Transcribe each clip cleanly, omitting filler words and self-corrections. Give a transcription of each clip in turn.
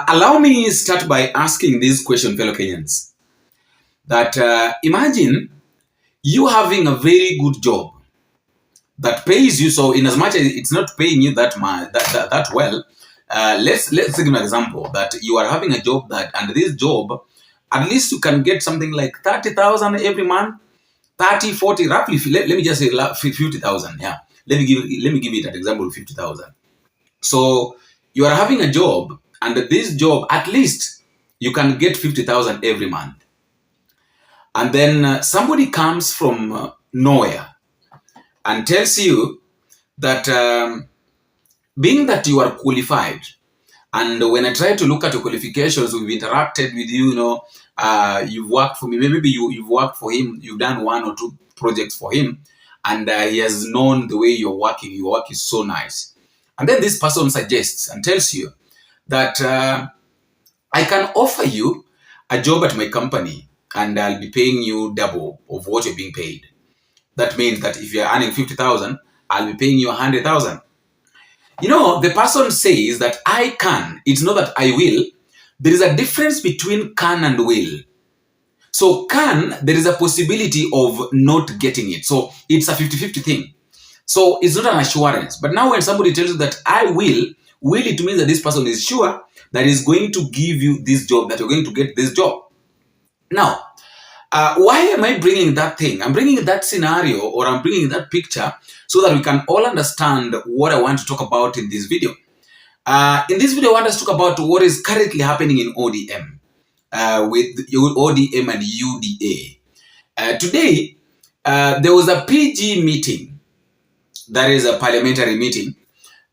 Allow me start by asking this question, fellow Kenyans. That imagine you having a very good job that pays you. So, in as much as it's not paying you that much, that well, let's give an example that you are having a job and this job, at least you can get something like 30,000 every month, 30, 40, roughly. Let me just say 50,000. Yeah, let me give it an example of 50,000. So you are having a job, and this job, at least you can get 50,000 every month. And then somebody comes from nowhere and tells you that being that you are qualified, and when I try to look at your qualifications, we've interacted with you, you've worked for me, maybe you've worked for him, you've done 1 or 2 projects for him, and he has known the way you're working, your work is so nice. And then this person suggests and tells you that I can offer you a job at my company and I'll be paying you double of what you're being paid. That means that if you're earning 50,000, I'll be paying you 100,000. The person says that I can. It's not that I will. There is a difference between can and will. So can, there is a possibility of not getting it. So it's a 50-50 thing. So it's not an assurance. But now when somebody tells you that I will it means that this person is sure that he's going to give you this job, that you're going to get this job. Now, why am I bringing that thing? I'm bringing that scenario, or I'm bringing that picture, so that we can all understand what I want to talk about in this video. In this video, I want us to talk about what is currently happening in ODM, with ODM and UDA. Today, there was a PG meeting. That is a parliamentary meeting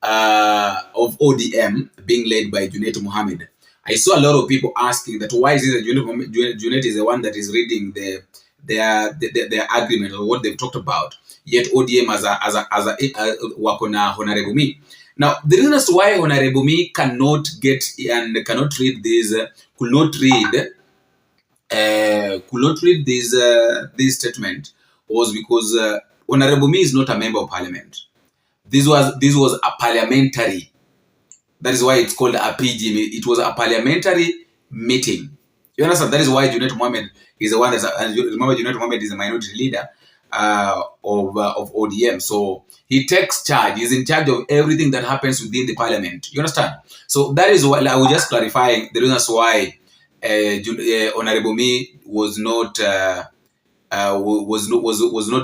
of ODM being led by Junet Mohammed. I saw a lot of people asking that why is it that Junet is the one that is reading their agreement or what they've talked about, yet ODM as a wakona Honorable Me. Now, the reason as to why Honorable Me cannot get and cannot read this, could not read this statement was because Honorable Me is not a member of parliament. This was a parliamentary. That is why it's called a PG. It was a parliamentary meeting. You understand? That is why Junet Mohammed is the one remember, Junet Mohammed is the minority leader of ODM. So he takes charge. He's in charge of everything that happens within the parliament. You understand? So that is why I was just clarifying the reasons why Honorable Me was not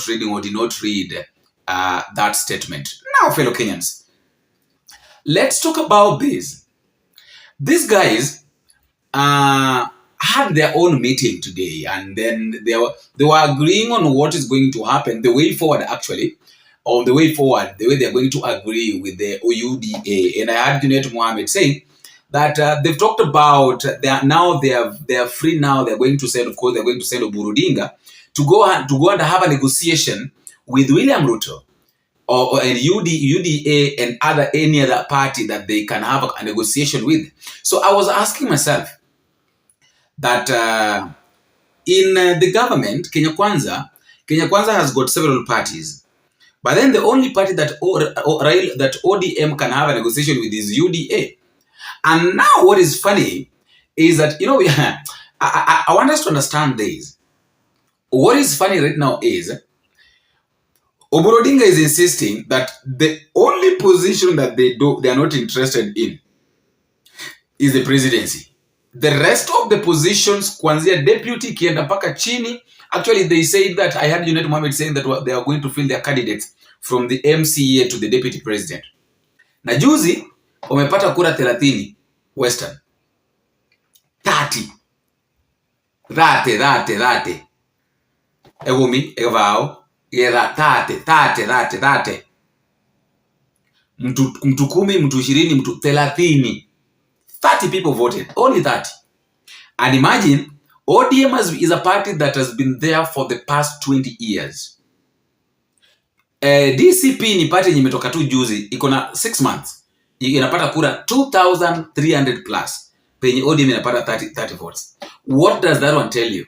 reading or did not read that statement. Now, fellow Kenyans, let's talk about this. These guys had their own meeting today, and then they were agreeing on what is going to happen, the way forward, actually, on the way forward, the way they're going to agree with the UDA. And I heard Junet Mohammed saying that they've talked about they are free now. They're going to send, of course, they're going to send Burudinga to go and have a negotiation with William Ruto and UDA and any other party that they can have a negotiation with. So I was asking myself that in the government, Kenya Kwanza has got several parties, but then the only party that ODM can have a negotiation with is UDA. And now what is funny is that, I want us to understand this. What is funny right now is Oburu Odinga is insisting that the only position that they are not interested in is the presidency. The rest of the positions, kwanzia deputy kienda mpaka chini, actually they say that, I heard Junet Mohammed saying that they are going to fill their candidates from the MCA to the deputy president. Na juzi wamepata kura 30 Western. 30. Rate. Egumi, egavao, era tate. Mtu 10, mtu 20, mtu 30. 30 people voted, only 30. And imagine, ODM is a party that has been there for the past 20 years. DCP ni party yenye imetoka tu juzi, iko na 6 months. Inapata kura 2,300 plus. Penye ODM inapata 30 votes. What does that one tell you?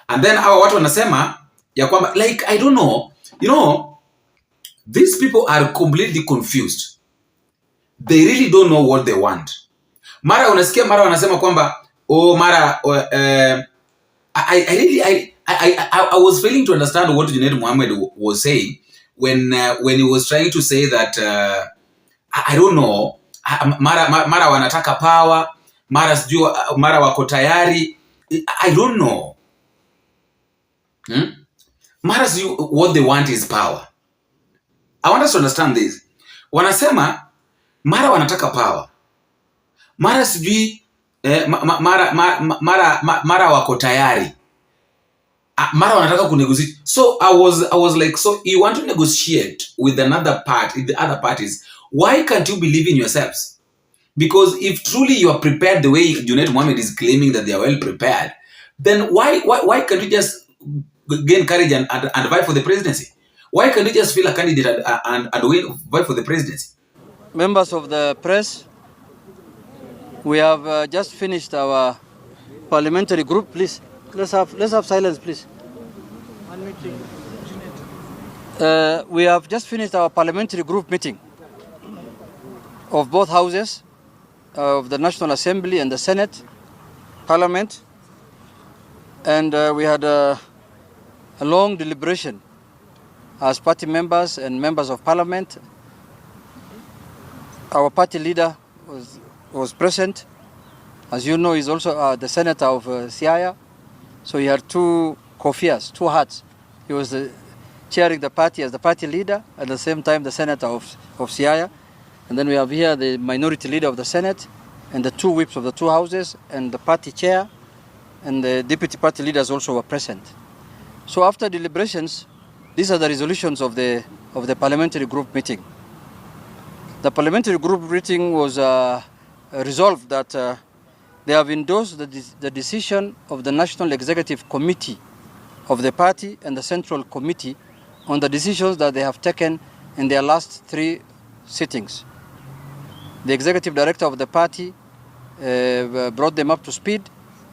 And then our watu wanasema ya kwamba, like, I don't know, these people are completely confused. They really don't know what they want. Mara unasikia mara wanasema kwamba mara I was failing to understand what Junaid Mohammed was saying when he was trying to say that I don't know, mara wanataka power, mara sijui mara wako tayari, I don't know. Mara sijui what they want is power. I want us to understand this. Wanasema mara wanataka power, mara sijui mara wako tayari, mara wanataka kunegotiate. So I was like, so you want to negotiate with another part, with the other parties, why can't you believe in yourselves? Because if truly you are prepared the way Junaid Mohammed is claiming that they are well prepared, then why can't you just gain courage and fight for the presidency? Why can't you just feel a candidate and fight for the presidency? Members of the press, we have just finished our parliamentary group. Please, let's have silence, please. We have just finished our parliamentary group meeting of both houses of the National Assembly and the Senate, Parliament, and we had a long deliberation as party members and members of Parliament. Our party leader was present. As you know, he's also the senator of Siaya. So he had two kofias, two hats. He was chairing the party as the party leader, at the same time the senator of Siaya. And then we have here the minority leader of the Senate, and the two whips of the two houses, and the party chair, and the deputy party leaders also were present. So after deliberations, these are the resolutions of the parliamentary group meeting. The parliamentary group meeting was resolved that they have endorsed the decision of the National Executive Committee of the party and the Central Committee on the decisions that they have taken in their last 3 sittings. The Executive Director of the party brought them up to speed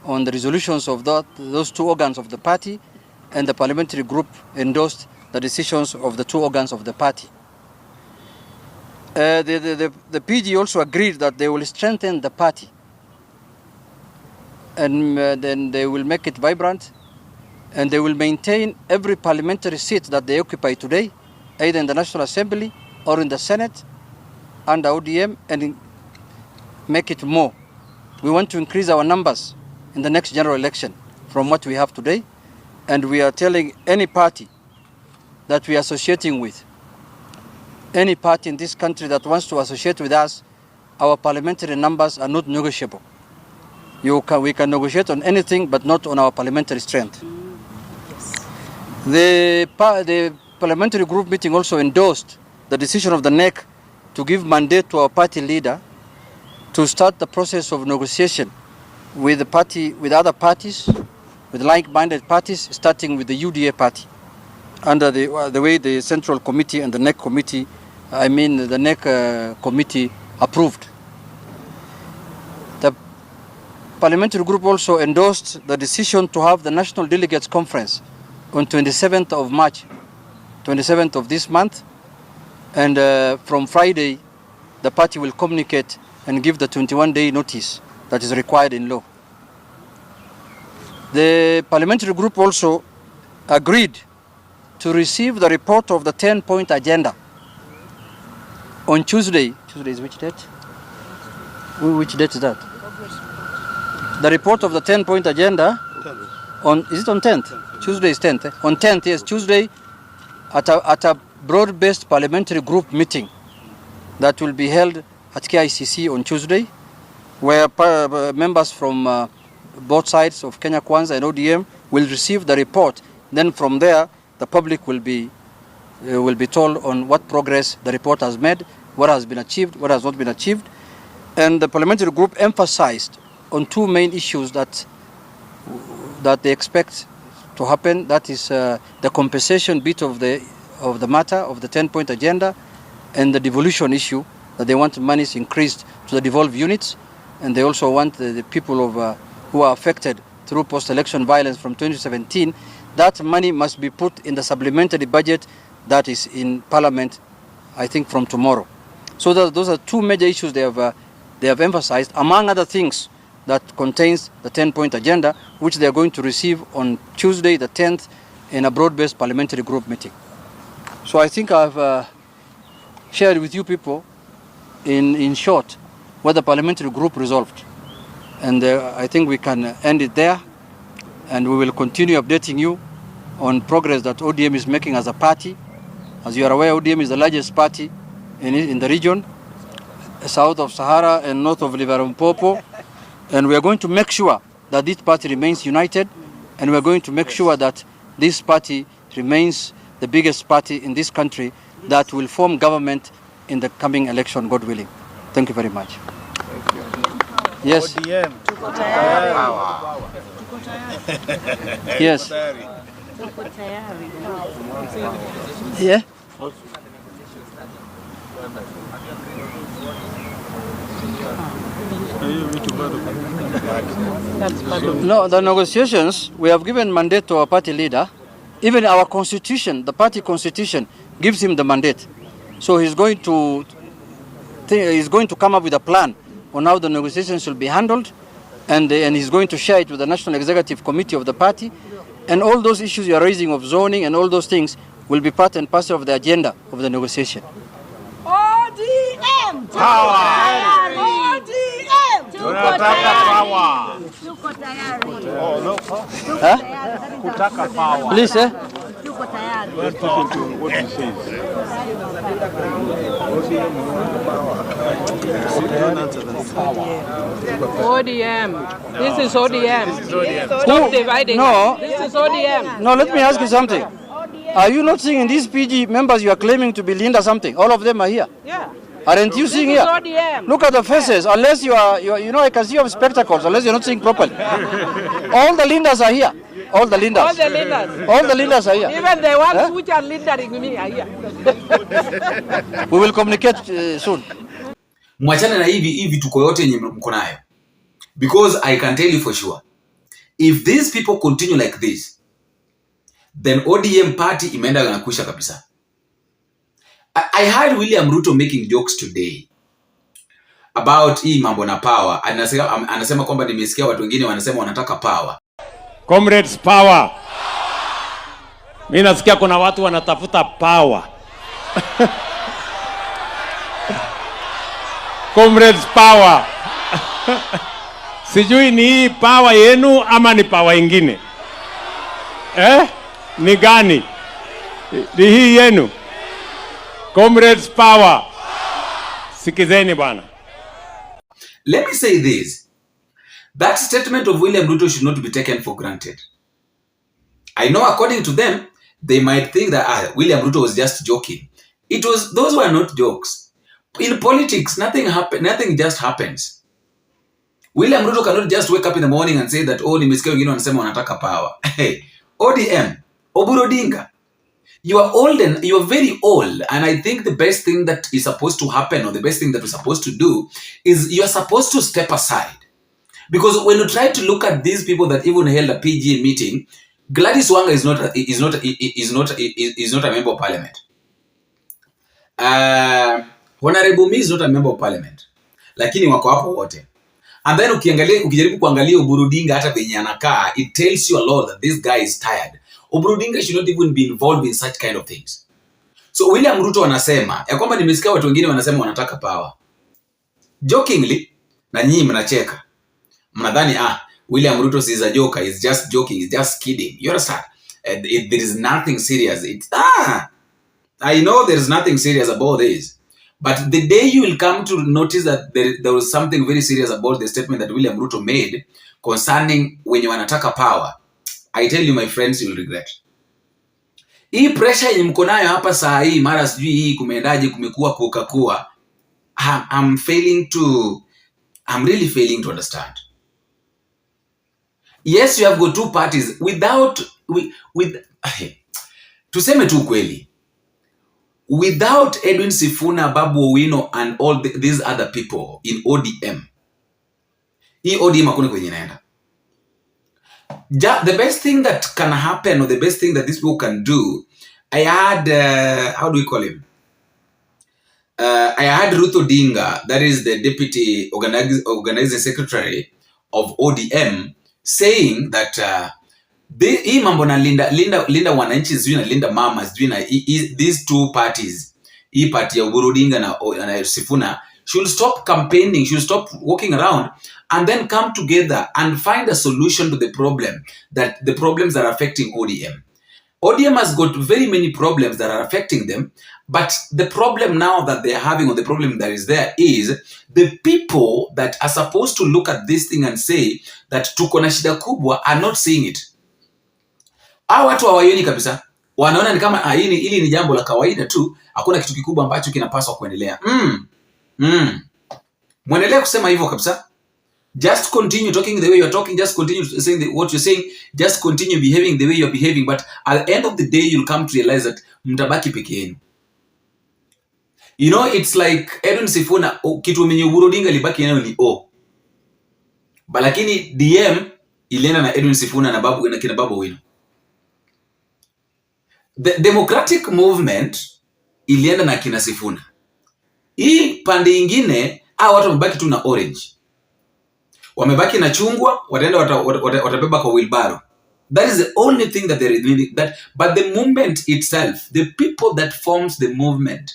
on the resolutions of those 2 organs of the party, and the parliamentary group endorsed the decisions of the 2 organs of the party. The PG also agreed that they will strengthen the party, and then they will make it vibrant, and they will maintain every parliamentary seat that they occupy today, either in the National Assembly or in the Senate under ODM, and make it more. We want to increase our numbers in the next general election from what we have today, and we are telling any party that we are associating with, any party in this country that wants to associate with us, our parliamentary numbers are not negotiable. We can negotiate on anything, but not on our parliamentary strength. The parliamentary group meeting also endorsed the decision of the NEC to give mandate to our party leader to start the process of negotiation with other parties, with like-minded parties, starting with the UDA party, under the way the Central Committee and the NEC Committee, the NEC Committee approved. The parliamentary group also endorsed the decision to have the National Delegates Conference on 27th of March, 27th of this month, and from Friday, the party will communicate and give the 21-day notice that is required in law. The parliamentary group also agreed to receive the report of the 10-point agenda on Tuesday. Tuesday is which date? Which date is that? The report of the 10-point agenda is it on 10th? Tuesday is 10th. On 10th, yes, Tuesday, at a broad-based parliamentary group meeting that will be held at KICC on Tuesday, where members from both sides of Kenya Kwanza and ODM will receive the report. Then from there, the public will be told on what progress the report has made, what has been achieved, what has not been achieved. And the parliamentary group emphasized on 2 main issues that they expect to happen. That is the compensation bit of the matter of the 10-point agenda, and the devolution issue, that they want monies increased to the devolved units, and they also want the people who are affected through post-election violence from 2017, that money must be put in the supplementary budget that is in Parliament, I think, from tomorrow. So those are 2 major issues they have they have emphasized, among other things, that contains the 10-point agenda, which they are going to receive on Tuesday, the 10th, in a broad-based parliamentary group meeting. So I think I've shared with you people, in short, what the parliamentary group resolved. And I think we can end it there, and we will continue updating you on progress that ODM is making as a party. As you are aware, ODM is the largest party in the region, south of Sahara and north of Liverpool. And we are going to make sure that this party remains united, and we are going to make sure that this party remains the biggest party in this country that will form government in the coming election, God willing. Thank you very much. Thank you. Yes. ODM. Yes. Yeah. No, the negotiations, we have given mandate to our party leader. Even our constitution, the party constitution, gives him the mandate. So he's going to come up with a plan on how the negotiations should be handled, and he's going to share it with the National Executive Committee of the party. And all those issues you are raising of zoning and all those things will be part and parcel of the agenda of the negotiation. ODM! Power! ODM! Tunataka power. Tuko tayari. Oh, no. Huh? Kutaka power. Please, eh? Tuko tayari. Let's listen to what he says. ODM. This is ODM. ODM. Stop dividing. No. This is ODM. No, let me ask you something. Are you not seeing in these PG members you are claiming to be Linda something? All of them are here. Yeah. Aren't you seeing here? ODM. Look at the faces. Unless you are, I can see you have spectacles. Unless you're not seeing properly. All the Lindas are here. All the Lindas. All the leaders. All the Lindas are here. Even the ones Huh? which are leadering me are here. We will communicate soon. Mwachane na hivi tuko yote yenye mko nayo. Because I can tell you for sure, if these people continue like this, then ODM party imeenda yanakusha kabisa. I heard William Ruto making jokes today about hii mambo na power. Anasema kwamba nimesikia watu wengine wanasema wanataka power. Comrades, power. Mimi nasikia kuna watu wanatafuta power. Comrades, power. Sijui ni hii power yenu ama ni power ingine. Ni gani? Ni hii yenu. Comrades, power. Sikizeni bwana. Let me say this. That statement of William Ruto should not be taken for granted. I know according to them, they might think that William Ruto was just joking. Those were not jokes. In politics, nothing just happens. William Ruto cannot just wake up in the morning and say that, nimesikia wengine wanasema wanataka power. Hey, ODM, Oburu Odinga, you are old and you are very old. And I think the best thing that is supposed to happen, or the best thing that we're supposed to do, is you are supposed to step aside. Because when you try to look at these people that even held a PG meeting, Gladys Wanga is not a member of parliament. Honorable Me is not a member of parliament. Lakini wako hapo wote. And then ukijaribu kuangalia Oburu Odinga hata venye anakaa, it tells you a lot that this guy is tired. Oburu Odinga should not even be involved in such kind of things. So William Ruto anasema ya kwamba nimesikia watu wengine wanasema wanataka power. Jokingly, na nyinyi mnacheka. Mnadhani William Ruto is a joker, he's just joking, he's just kidding. You understand? There is nothing serious. I know there is nothing serious about this. But the day you will come to notice that there was something very serious about the statement that William Ruto made concerning when you wanataka power, I tell you, my friends, you will regret. Hii pressure yenye mko nayo hapa saa hii, mara sijui hii kumeendaje, kumekuwa kukakua, I'm really failing to understand. Yes, you have got two parties tuseme tu kweli. Without Edwin Sifuna, Babu Owino, and all these other people in ODM, hii ODM hakuna kwenye inaenda. The best thing that can happen, or the best thing that these people can do, I had, how do we call him? I had Ruto Dinga, that is the deputy organizing secretary of ODM, saying that hii mambo na linda wananchi sijui na linda mama sijui na these two parties, hii party ya Uhuru Dinga na Sifuna, should stop campaigning, should stop walking around and then come together and find a solution to the problems that are affecting ODM. ODM has got very many problems that are affecting them, but the problem now that they're having, or the problem that is there, is the people that are supposed to look at this thing and say that tuko na shida kubwa are not seeing it. Hao watu hawaioni kabisa. Wanaona ni kama hili ni jambo la kawaida tu, hakuna kitu kikubwa ambacho kinapaswa kuendelea. Mwendelee kusema hivyo kabisa. Just continue talking the way you're talking, just continue saying what you're saying, just continue behaving the way you're behaving, but at the end of the day you'll come to realize that mtabaki peke yenu. You know, it's like Edwin Sifuna, kitu mwenye Uhuru Dinga libaki nayo ni O. Lakini DM ilienda na Edwin Sifuna na kina Babu Wino. The Democratic Movement ilienda na kina Sifuna. Hii pande ingine, watu wamebaki tu na orange. Wamebaki na chungwa, watabeba kwa wheelbarrow. That is the only thing that they're doing. But the movement itself, the people that forms the movement,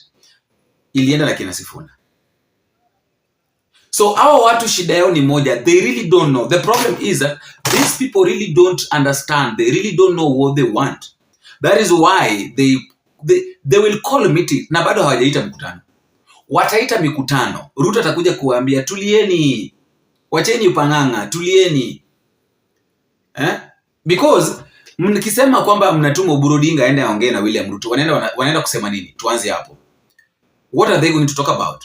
ilienda na kina Sifuna. So hao watu shida yao ni moja, they really don't know. The problem is that these people really don't understand. They really don't know what they want. That is why they will call a meeting. Na bado hawajaita mkutano. Wataita mikutano. Ruto atakuja kuambia tulieni. Wacheni upanganga, tulieni. Because mkisema kwamba mnatuma Uhuru Dinga aende aongee na William Ruto, wanaenda kusema nini? Tuanze hapo. What are they going to talk about?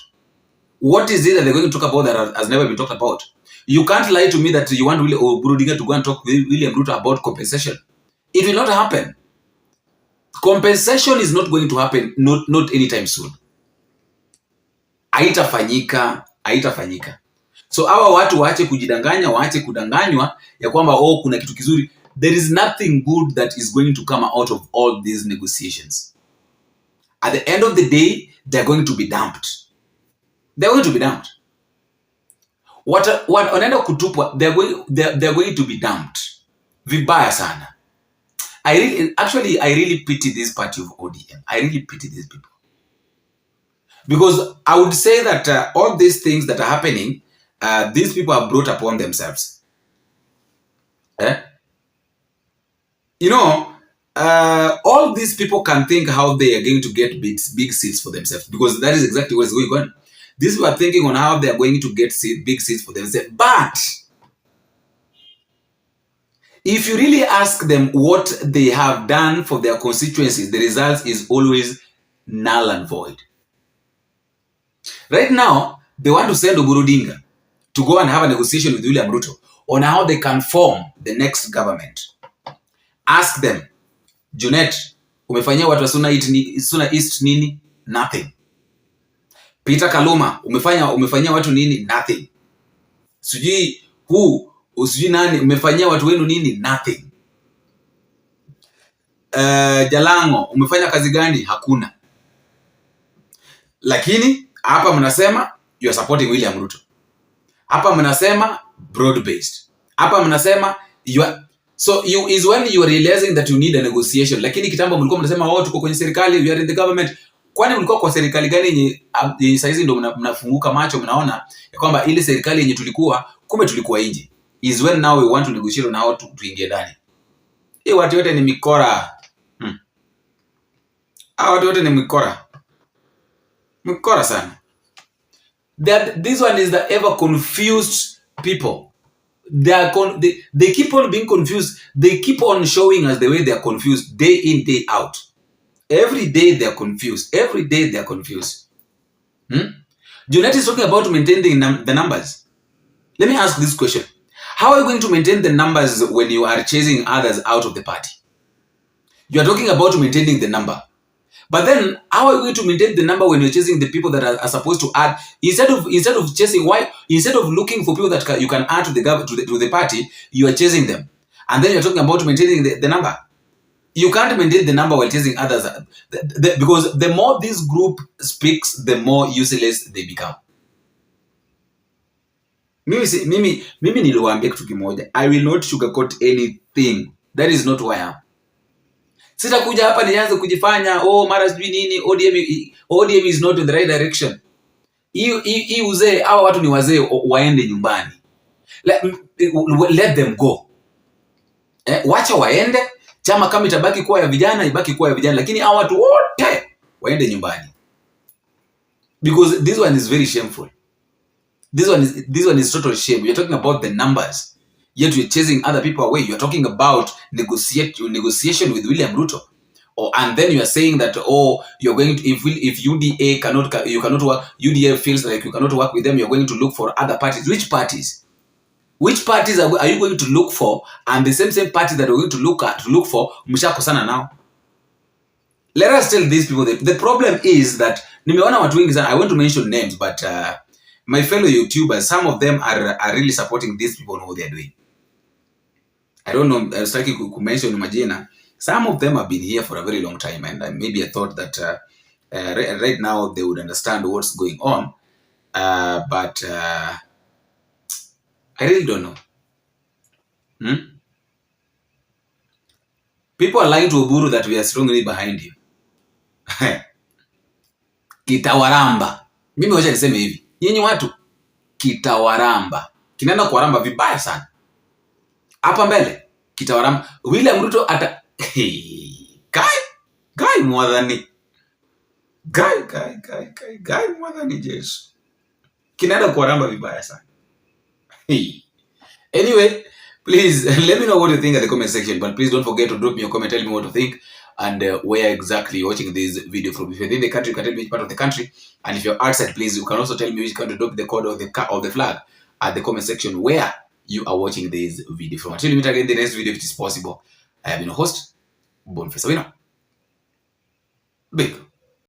What is it that they're going to talk about that has never been talked about? You can't lie to me that you want Uhuru Dinga to go and talk with William Ruto about compensation. It will not happen. Compensation is not going to happen, not anytime soon. Haitafanyika. So hawa watu waache kujidanganya, waache kudanganywa ya kwamba kuna kitu kizuri. There is nothing good that is going to come out of all these negotiations. At the end of the day, they're going to be dumped. They're going to be dumped. Wanaenda kutupwa, they're going to be dumped. Vibaya sana. I really pity this party of ODM. I really pity these people. Because I would say that all these things that are happening, these people have brought upon themselves. You know, all these people can think how they are going to get big seats for themselves, because that is exactly what is going on. These people are thinking on how they are going to get big seats for themselves. But if you really ask them what they have done for their constituencies, the result is always null and void. Right now, they want to send Uhuru Dinga to go and have a negotiation with William Ruto on how they can form the next government. Ask them, Junet, umefanyia watu wa Suna East nini? Nothing. Peter Kaluma, umefanyia watu nini? Nothing. Sujui usijui nani, umefanyia watu wenu nini? Nothing. Jalango, umefanya kazi gani? Hakuna. Lakini hapa mnasema you are supporting William Ruto. Hapa mnasema broad based. Hapa mnasema is when you are realizing that you need a negotiation. Lakini kitambo mlikuwa mnasema tuko kwenye serikali, we are in the government. Kwani mlikuwa kwa serikali gani yenye saizi ndio mnafunguka macho mnaona ya kwamba ile serikali yenye tulikuwa nje? Is when now we want to negotiate on how tuingie ndani. Hii watu wote ni mikora. Watu wote ni mikora. Mikora sana. This one is the ever confused people. They keep on being confused. They keep on showing us the way they are confused day in, day out. Every day they are confused. Every day they are confused. Junet is talking about maintaining the numbers. Let me ask this question. How are you going to maintain the numbers when you are chasing others out of the party? You are talking about maintaining the number. But then, how are you going to maintain the number when you're chasing the people that are supposed to add? Instead of chasing, instead of looking for people that you can add to the party, you are chasing them. And then you're talking about maintaining the number. You can't maintain the number while chasing others. Because the more this group speaks, the more useless they become. Mimi niliwaambia kitu kimoja. I will not sugarcoat anything. That is not who I am. Sitakuja hapa nianze kujifanya mara sijui nini. ODM is not in the right direction. Hii uzee, hao watu ni wazee, waende nyumbani. Let them go. Wacha waende. Chama kama itabaki kuwa ya vijana, ibaki kuwa ya vijana, lakini hao watu wote waende nyumbani. Because this one is very shameful. This one is total shame. You're talking about the numbers, yet you're chasing other people away. You're talking about negotiation with William Ruto, and then you are saying that you're going to, if UDA you cannot work. UDA feels like you cannot work with them. You're going to look for other parties. Which parties? Which parties are you going to look for? And the same parties that we're going to look for, mshakosana now. Let us tell these people that the problem is that nimeona watu wengi sana. I want to mention names, but my fellow YouTubers, some of them are really supporting these people on what they're doing. I don't know, I was trying to mention majina. Some of them have been here for a very long time, and maybe I thought that right now they would understand what's going on. But I really don't know. People are lying to Oburu that we are strongly behind you. Kitawaramba. Mimi wacha niseme hivi. Nyinyi watu kitawaramba. Kinaenda kuwaramba vibaya sana. Hapa mbele kitawaramba. William Ruto ata Guy mwadhani. Guy mwadhani Yesu. Kinaenda kuwaramba vibaya sana. Anyway, please let me know what you think at the comment section, but please don't forget to drop me a comment, tell me what you think, and where exactly you're watching this video from. If you're in the country, you can tell me which part of the country, and if you're outside, please, you can also tell me which country. Drop the code of the flag at the comment section where you are watching this video from. Until we meet again in the next video, if it is possible, I have been your host, Boniface Awino. Big.